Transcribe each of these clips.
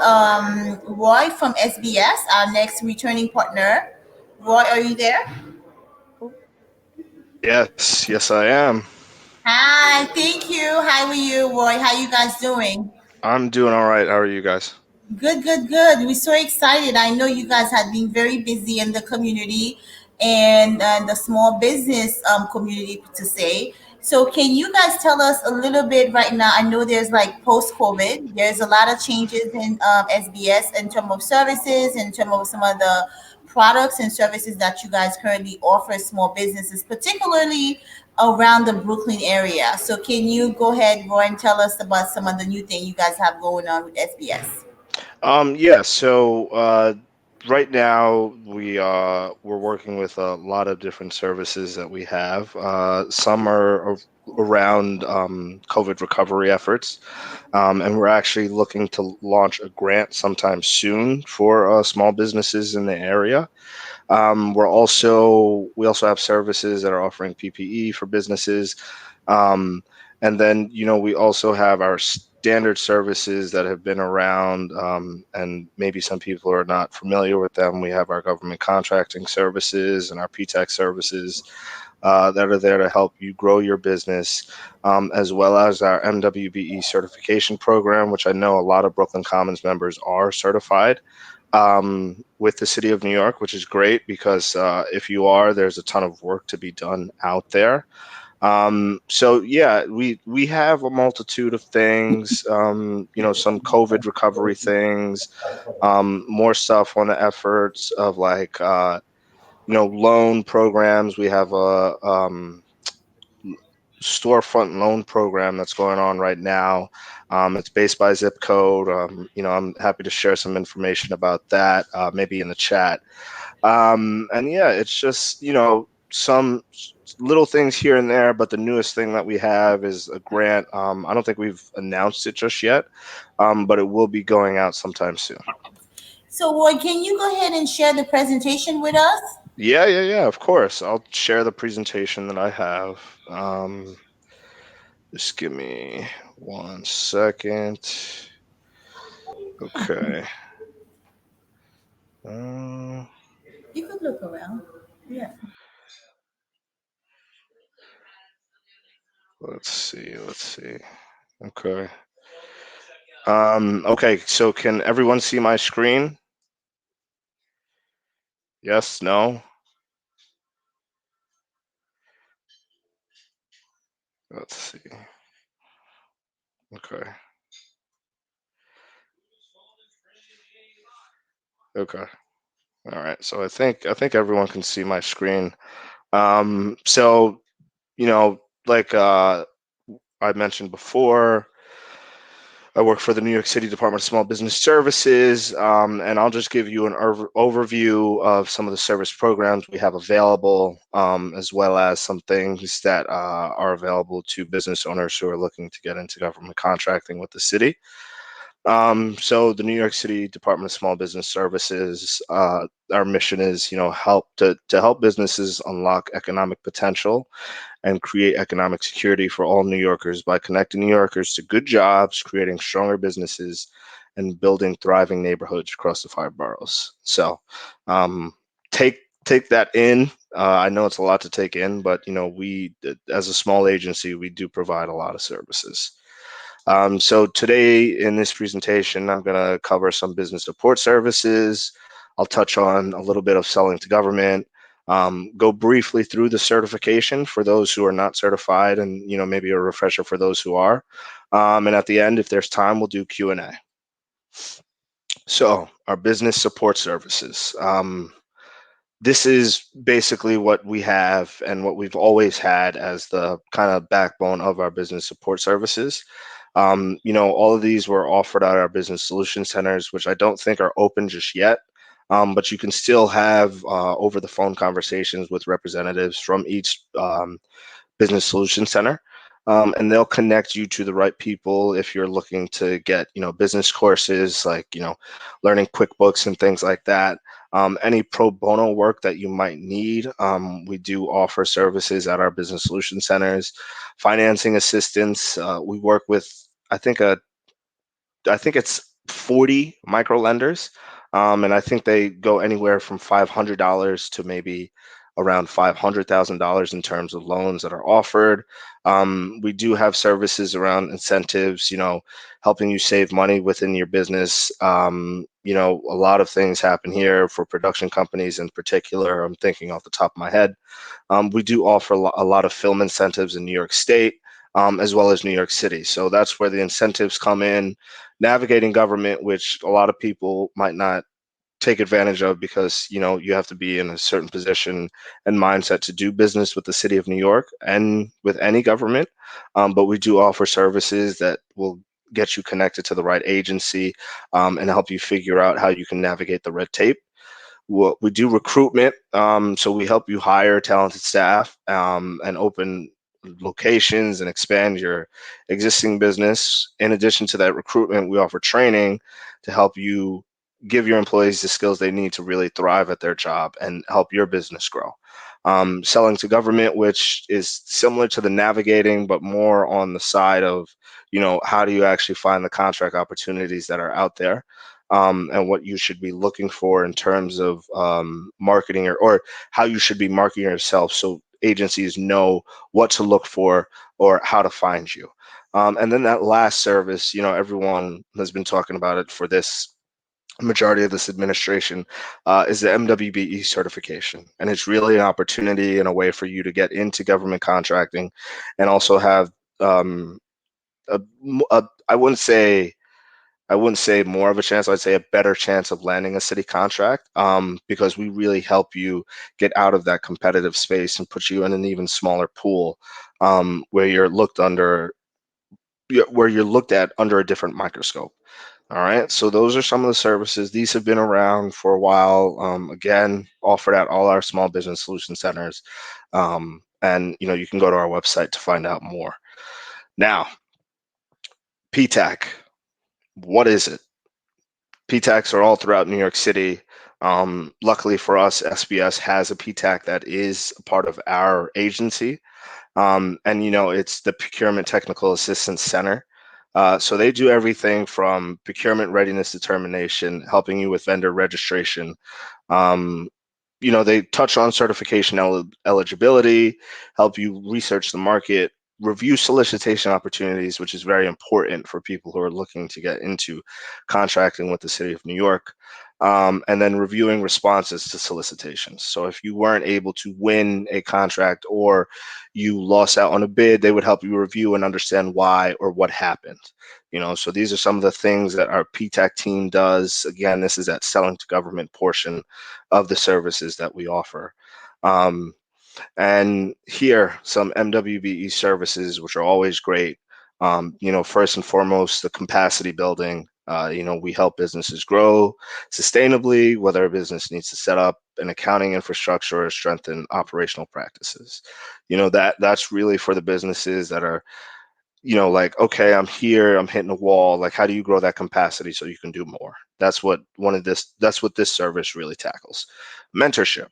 Roy from SBS, our next returning partner. Roy, are you there? Yes, I am. Hi, thank you. How are you, Roy? How you guys doing? I'm doing all right. How are you guys? Good, good, good. We're so excited. I know you guys have been very busy in the community and the small business community to say. So, can you guys tell us a little bit right now? I know there's like post COVID, there's a lot of changes in SBS in terms of services, in terms of some of the products and services that you guys currently offer small businesses, particularly around the Brooklyn area. So, can you go ahead, Roy, and tell us about some of the new thing you guys have going on with SBS? Yeah, right now we're working with a lot of different services that we have. Some are around COVID recovery efforts, and we're actually looking to launch a grant sometime soon for small businesses in the area. We also have services that are offering PPE for businesses. Um, and then, we also have our standard services that have been around, and maybe some people are not familiar with them. We have our government contracting services and our PTAC services that are there to help you grow your business, as well as our MWBE certification program, which I know a lot of BKLYN Commons members are certified with the city of New York, which is great because if you are, there's a ton of work to be done out there. We have a multitude of things, some COVID recovery things, more stuff on the efforts of loan programs. We have a storefront loan program that's going on right now. It's based by zip code. I'm happy to share some information about that, maybe in the chat. And yeah, it's just, some little things here and there, but the newest thing that we have is a grant. I don't think we've announced it just yet, but it will be going out sometime soon. So, Roy, can you go ahead and share the presentation with us? Yeah, of course. I'll share the presentation that I have. Just give me 1 second. Okay. Uh, You could look around. Yeah. let's see. Okay. Okay, so can everyone see my screen? Yes, no? Let's see. Okay. Okay. All right. So I think everyone can see my screen. So, like I mentioned before, I work for the New York City Department of Small Business Services, and I'll just give you an overview of some of the service programs we have available, as well as some things that are available to business owners who are looking to get into government contracting with the city. So the New York City Department of Small Business Services, our mission is, help to help businesses unlock economic potential and create economic security for all New Yorkers by connecting New Yorkers to good jobs, creating stronger businesses, and building thriving neighborhoods across the 5 boroughs. So take that in. I know it's a lot to take in, but we, as a small agency, we do provide a lot of services. So today in this presentation, I'm going to cover some business support services. I'll touch on a little bit of selling to government, go briefly through the certification for those who are not certified, and maybe a refresher for those who are. And at the end, if there's time, we'll do Q&A. So our business support services. This is basically what we have and what we've always had as the kind of backbone of our business support services. All of these were offered at our business solution centers, which I don't think are open just yet. But you can still have over the phone conversations with representatives from each business solution center. And they'll connect you to the right people if you're looking to get, business courses like, learning QuickBooks and things like that. Any pro bono work that you might need, we do offer services at our business solution centers. Financing assistance, we work with, I think it's 40 micro lenders. And I think they go anywhere from $500 to maybe around $500,000 in terms of loans that are offered. We do have services around incentives, helping you save money within your business. A lot of things happen here for production companies in particular. I'm thinking off the top of my head. We do offer a lot of film incentives in New York State, as well as New York City. So that's where the incentives come in. Navigating government, which a lot of people might not take advantage of because you have to be in a certain position and mindset to do business with the city of New York and with any government. But we do offer services that will get you connected to the right agency, and help you figure out how you can navigate the red tape. We do recruitment, so we help you hire talented staff, and open locations and expand your existing business. In addition to that recruitment, we offer training to help you give your employees the skills they need to really thrive at their job and help your business grow. Selling to government, which is similar to the navigating, but more on the side of, how do you actually find the contract opportunities that are out there, and what you should be looking for in terms of marketing, or how you should be marketing yourself so agencies know what to look for or how to find you. And then that last service, everyone has been talking about it for this majority of this administration, is the MWBE certification. And it's really an opportunity and a way for you to get into government contracting and also have, a, I wouldn't say more of a chance. I'd say a better chance of landing a city contract, because we really help you get out of that competitive space and put you in an even smaller pool, where you're looked at under a different microscope. All right. So those are some of the services. These have been around for a while. Again, offered at all our small business solution centers, and you can go to our website to find out more. Now, PTAC. What is it? PTACs are all throughout New York City. Luckily for us, SBS has a PTAC that is a part of our agency. And it's the Procurement Technical Assistance Center. So they do everything from procurement readiness determination, helping you with vendor registration. Um, they touch on certification eligibility, help you research the market, review solicitation opportunities, which is very important for people who are looking to get into contracting with the city of New York, and then reviewing responses to solicitations. So if you weren't able to win a contract or you lost out on a bid, they would help you review and understand why or what happened. So these are some of the things that our PTAC team does. Again, this is that selling to government portion of the services that we offer. Um, and here, some MWBE services, which are always great. First and foremost, the capacity building. We help businesses grow sustainably, whether a business needs to set up an accounting infrastructure or strengthen operational practices. That's really for the businesses that are, like, okay, I'm here, I'm hitting a wall. Like, how do you grow that capacity so you can do more? That's what this service really tackles. Mentorship.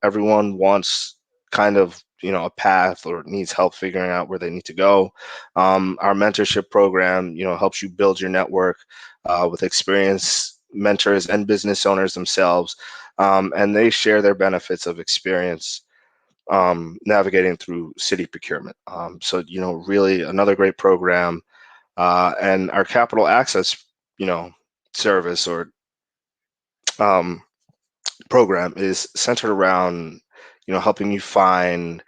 Everyone wants kind of, a path or needs help figuring out where they need to go. Our mentorship program, helps you build your network, with experienced mentors and business owners themselves. And they share their benefits of experience, navigating through city procurement. So, really another great program. And our capital access, service or, um, program is centered around, helping you find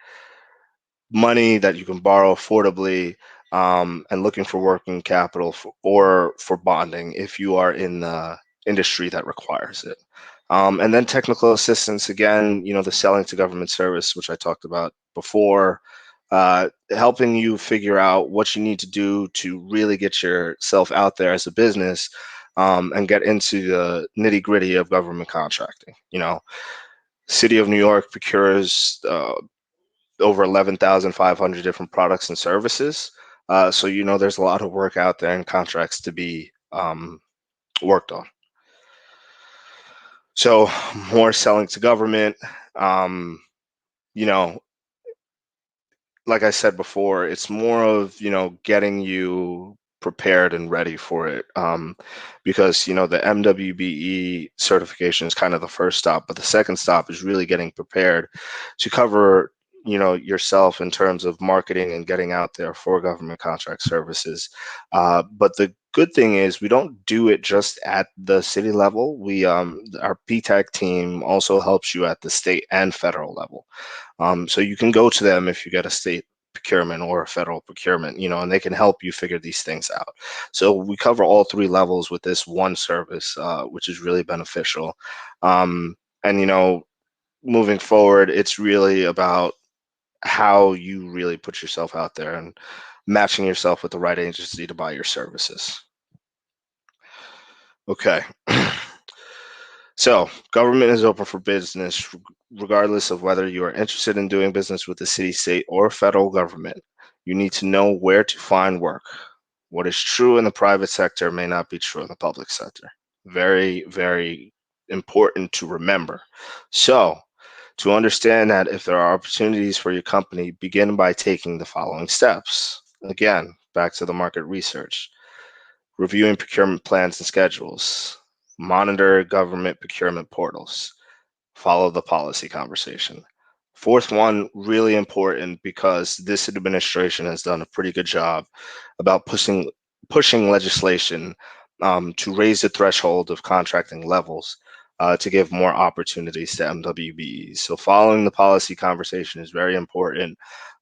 money that you can borrow affordably, and looking for working capital or for bonding if you are in the industry that requires it. And then technical assistance, again, the selling to government service, which I talked about before, helping you figure out what you need to do to really get yourself out there as a business, and get into the nitty gritty of government contracting. City of New York procures, over 11,500 different products and services. So, there's a lot of work out there and contracts to be, worked on. So more selling to government, um, you know, like I said before, it's more of, getting you prepared and ready for it, because the MWBE certification is kind of the first stop, but the second stop is really getting prepared to cover yourself in terms of marketing and getting out there for government contract services. But the good thing is we don't do it just at the city level. Our PTAC team also helps you at the state and federal level. So you can go to them if you get a state procurement or a federal procurement, and they can help you figure these things out. So we cover all three levels with this one service, which is really beneficial. And moving forward, it's really about how you really put yourself out there and matching yourself with the right agency to buy your services. Okay. So government is open for business regardless of whether you are interested in doing business with the city, state, or federal government. You need to know where to find work. What is true in the private sector may not be true in the public sector. Very, very important to remember. So to understand that, if there are opportunities for your company, begin by taking the following steps. Again, back to the market research. Reviewing procurement plans and schedules. Monitor government procurement portals. Follow the policy conversation. Fourth one, really important, because this administration has done a pretty good job about pushing legislation to raise the threshold of contracting levels to give more opportunities to MWBEs. So following the policy conversation is very important,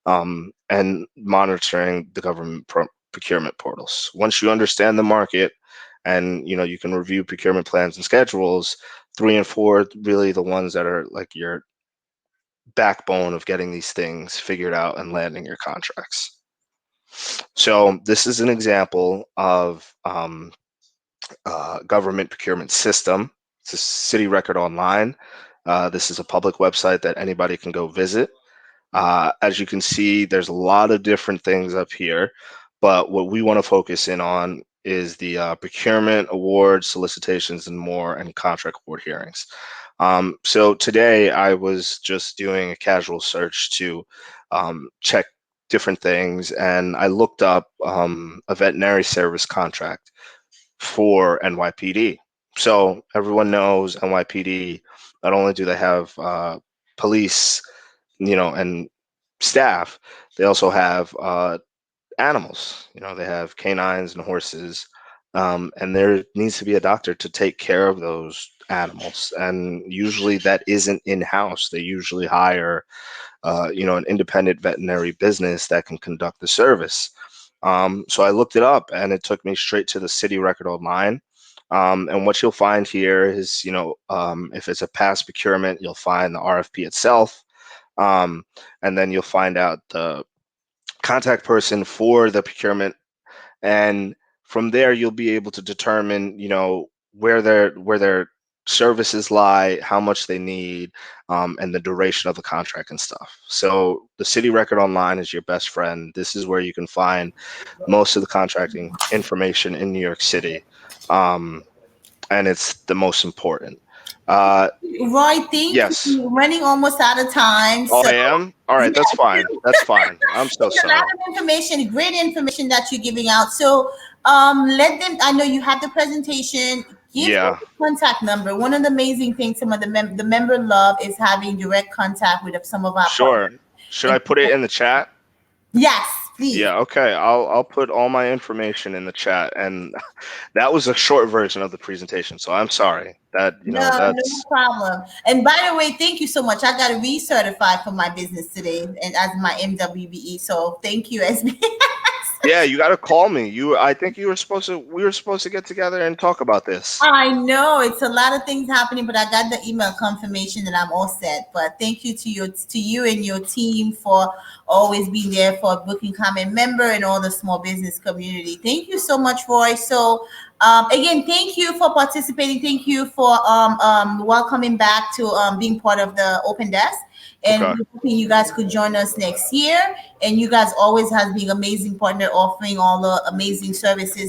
and monitoring the government procurement portals. Once you understand the market and you can review procurement plans and schedules, 3 and 4 really the ones that are like your backbone of getting these things figured out and landing your contracts. So this is an example of government procurement system. It's a city record online. This is a public website that anybody can go visit. As you can see, there's a lot of different things up here, but what we want to focus in on is the procurement, awards, solicitations, and more, and contract award hearings. So today I was just doing a casual search to check different things, and I looked up a veterinary service contract for NYPD. So everyone knows NYPD, not only do they have police, and staff, they also have animals. They have canines and horses, and there needs to be a doctor to take care of those animals. And usually that isn't in-house. They usually hire, an independent veterinary business that can conduct the service. So I looked it up, and it took me straight to the city record online. And what you'll find here is, if it's a past procurement, you'll find the RFP itself. And then you'll find out the contact person for the procurement, and from there you'll be able to determine where their services lie, how much they need, and the duration of the contract and stuff. So the city record online is your best friend. This is where you can find most of the contracting information in New York City, and it's the most important. Roy, thank Yes. you. We're running almost out of time. Oh, So I am? All right, that's fine. That's fine. I'm so it's a lot sorry. of information, great information that you're giving out. So let them, I know you have the presentation. Give them Yeah, the contact number. One of the amazing things some of the member love is having direct contact with some of our sure. partners. Should I And put it in the chat? yes, please. Yeah, okay. I'll put all my information in the chat, and that was a short version of the presentation. So I'm sorry. No, no That's problem. And by the way, thank you so much. I got to recertify for my business today and as my MWBE. So thank you, SBS. yeah, you got to call me. I think we were supposed to get together and talk about this. I know it's a lot of things happening, but I got the email confirmation that I'm all set. But thank you to you and your team for always being there for Booking Common member and all the small business community. Thank you so much, Roy. So again, thank you for participating. Thank you for welcoming back to being part of the open desk. And Okay. we're hoping you guys could join us next year. And you guys always has been amazing partner offering all the amazing services